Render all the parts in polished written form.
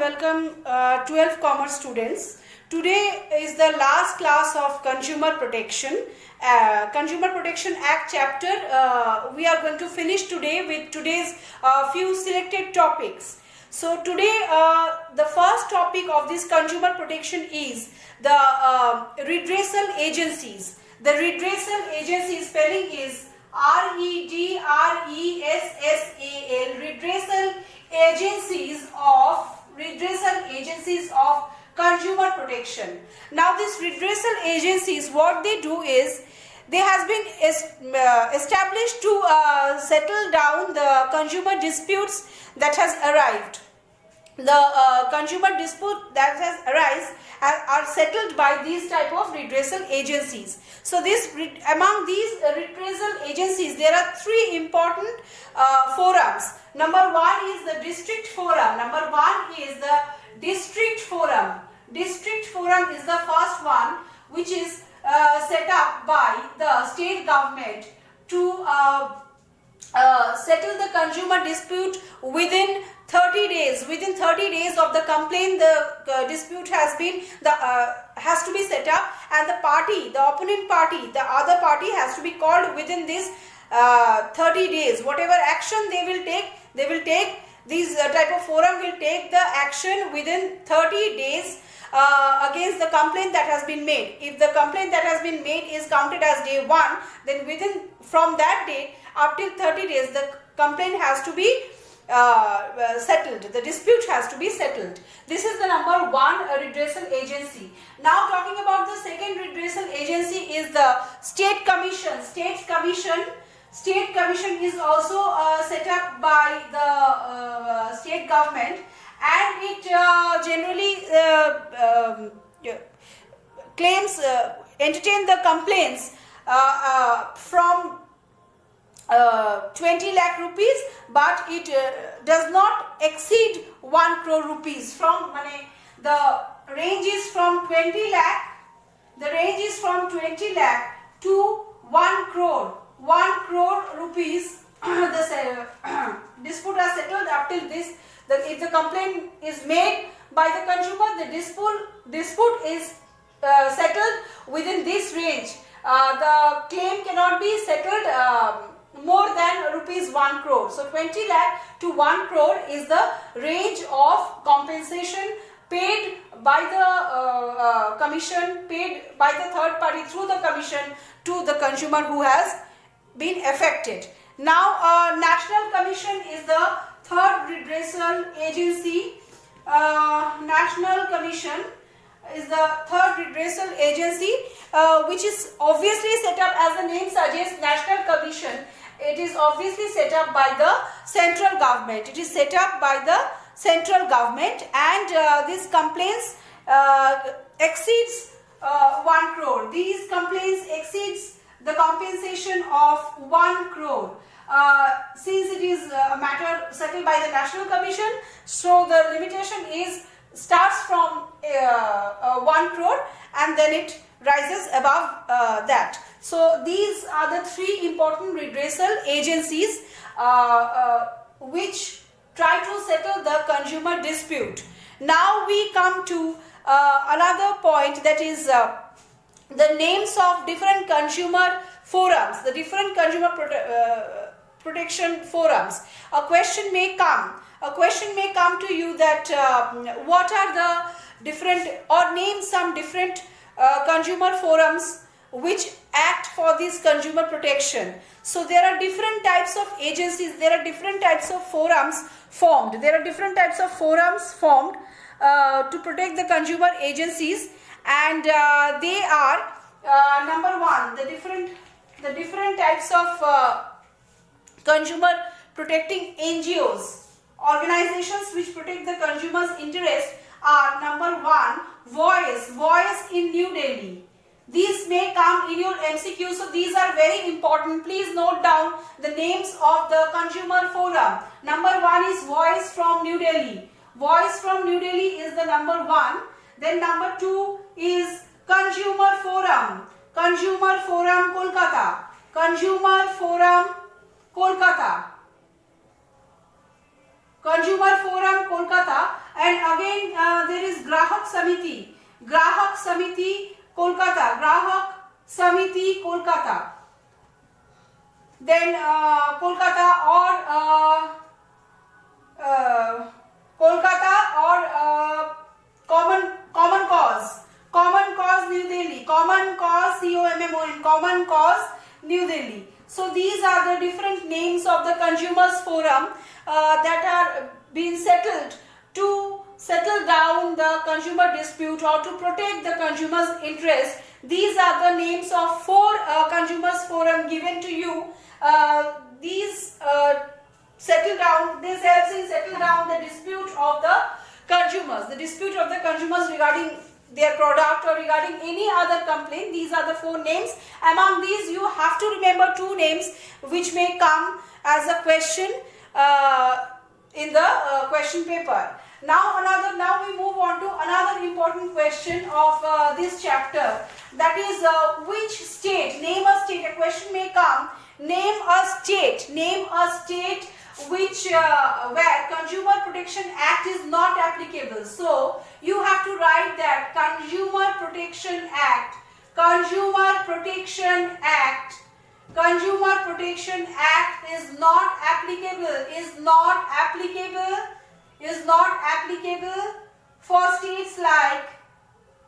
welcome 12th Commerce students. Today is the last class of Consumer Protection. Consumer Protection Act chapter. We are going to finish today with today's few selected topics. So today the first topic of this consumer protection is the redressal agencies. The redressal agency spelling is REDRESSAL, redressal agencies of consumer protection. Now these redressal agencies, what they do is they has been established to settle down the consumer disputes that has arrived. The consumer dispute that has arisen are settled by these type of redressal agencies. So among these redressal agencies there are three important forums. Number one is the district forum. District forum is the first one, which is set up by the state government to settle the consumer dispute within 30 days. Within 30 days of the complaint, the dispute has to be set up, and the opponent party, the other party has to be called within this 30 days. Whatever action they will take. These type of forum will take the action within 30 days against the complaint that has been made. If the complaint that has been made is counted as day 1, then from that date up till 30 days the complaint has to be settled. The dispute has to be settled. This is the number one redressal agency. Now talking about the second redressal agency is the State Commission. State Commission is also set up by the state government, and it generally entertain the complaints from 20 lakh rupees, but it does not exceed 1 crore rupees. The range is from 20 lakh. The range is from 20 lakh to 1 crore. 1 crore rupees. The dispute are settled up till this. If the complaint is made by the consumer, the dispute is settled within this range. The claim cannot be settled more than rupees 1 crore. So 20 lakh to 1 crore is the range of compensation paid by the commission, paid by the third party through the commission to the consumer who has been affected. Now National Commission is the third redressal agency. National Commission is the third redressal agency, which is obviously set up, as the name suggests, National Commission. It is obviously set up by the central government. It is set up by the central government, and these complaints exceeds 1 crore. These complaints exceeds the compensation of 1 crore. Since it is a matter settled by the National Commission, so the limitation starts from 1 crore and then it rises above that. So these are the three important redressal agencies which try to settle the consumer dispute. Now we come to another point, that is the names of different consumer forums, the different consumer protection forums. A question may come to you that what are the different, or name some different consumer forums which act for this consumer protection. So there are different types of agencies, there are different types of forums formed. To protect the consumer agencies, and they are number one, the different types of consumer protecting NGOs, organizations which protect the consumer's interest, are number one, Voice in New Delhi. These may come in your MCQ, so these are very important. Please note down the names of the consumer forum. Number one is Voice from New Delhi. Voice from New Delhi is the number one. Then number two is Consumer Forum. Consumer Forum Kolkata. Consumer Forum Kolkata. Consumer Forum Kolkata. and again there is Grahak Samiti, Kolkata, Grahak Samiti, Kolkata. Then Kolkata or Common Cause New Delhi, Common Cause COMMON, Common Cause New Delhi. So these are the different names of the consumers forum that are being settled to settle down the consumer dispute or to protect the consumer's interest. These are the names of 4 consumers forum given to you. These settle down, this helps in settle down the dispute of the consumers regarding their product or regarding any other complaint. These are the 4 names. Among these you have to remember 2 names which may come as a question in the question paper. Now we move on to another important question of this chapter, that is which state, name a state. A question may come, name a state which where Consumer Protection Act is not applicable. So you have to write that Consumer Protection Act is not applicable for states like,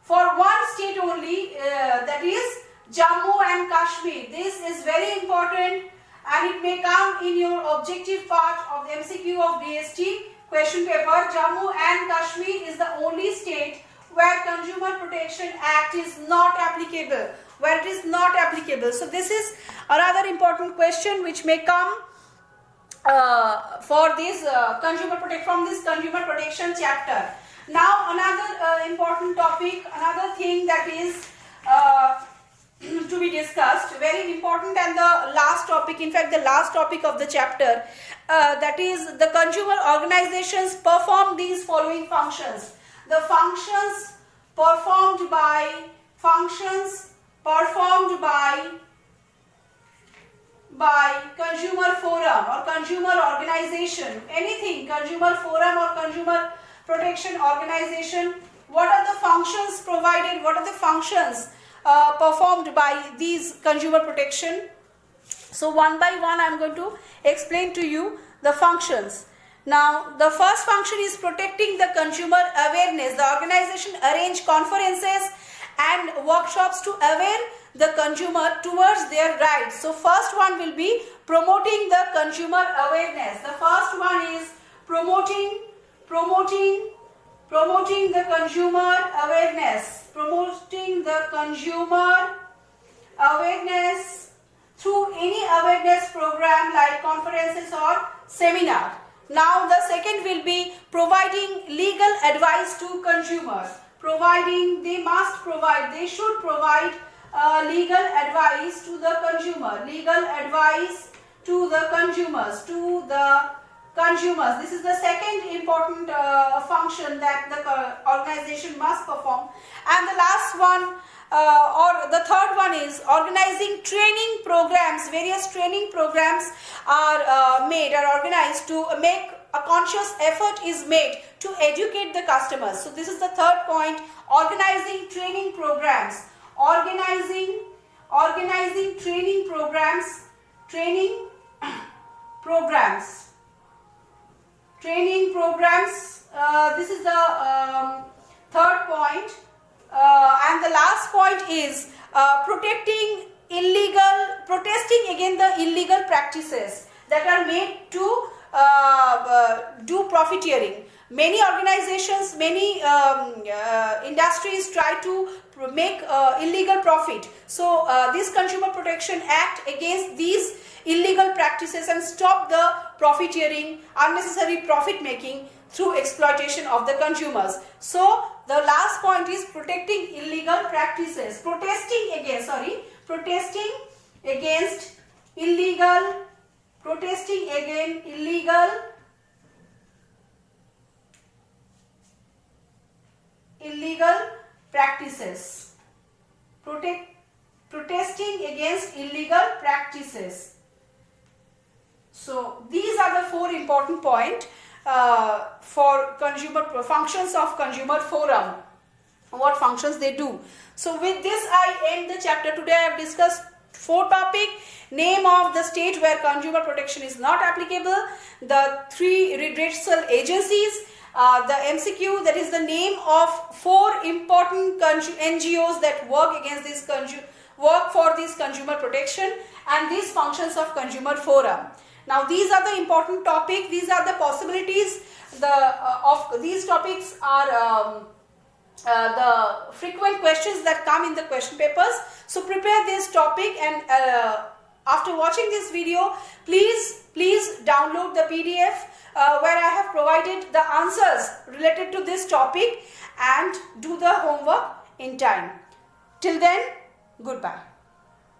for one state only, that is Jammu and Kashmir. This is very important and it may come in your objective part of the MCQ of DST question paper. Jammu and Kashmir is the only state where Consumer Protection Act is not applicable, where it is not applicable. So this is another important question which may come for this from this consumer protection chapter. Now another important topic, another thing that is to be discussed, very important, and the last topic, in fact the last topic of the chapter, that is the consumer organizations perform these following functions. The functions performed by consumer forum or consumer organization, anything, consumer forum or consumer protection organization, what are the functions provided, what are the functions performed by these consumer protection. So one by one I am going to explain to you the functions. Now the first function is protecting the consumer awareness. The organization arrange conferences and workshops to aware the consumer towards their rights. So first one will be promoting the consumer awareness. The first one is promoting the consumer awareness. Promoting the consumer awareness through any awareness program like conferences or seminar. Now the second will be providing legal advice to consumers. They should provide legal advice to the consumer. Legal advice to the consumers. This is the second important function that the organization must perform. And the last one or the third one is organizing training programs. Various training programs are organized to make a conscious effort is made to educate the customers. So this is the third point, organizing training programs. Organizing training programs. This is the third point. And the last point is protesting against the illegal practices that are made to do profiteering. Many organizations, many industries try to make illegal profit. So this Consumer Protection Act against these illegal practices and stop the profiteering, unnecessary profit making through exploitation of the consumers. So the last point is protecting illegal practices, protesting against illegal practices. Protesting against illegal practices. So these are the 4 important points. for consumer functions of consumer forum, what functions they do. So with this I end the chapter. Today I have discussed 4 topics: name of the state where consumer protection is not applicable, the 3 redressal agencies, the MCQ, that is the name of 4 important NGOs that work against this work for this consumer protection, and these functions of consumer forum. Now these are the important topics, these are the possibilities. Of these topics are the frequent questions that come in the question papers. So prepare this topic, and after watching this video, please download the PDF where I have provided the answers related to this topic, and do the homework in time. Till then, goodbye.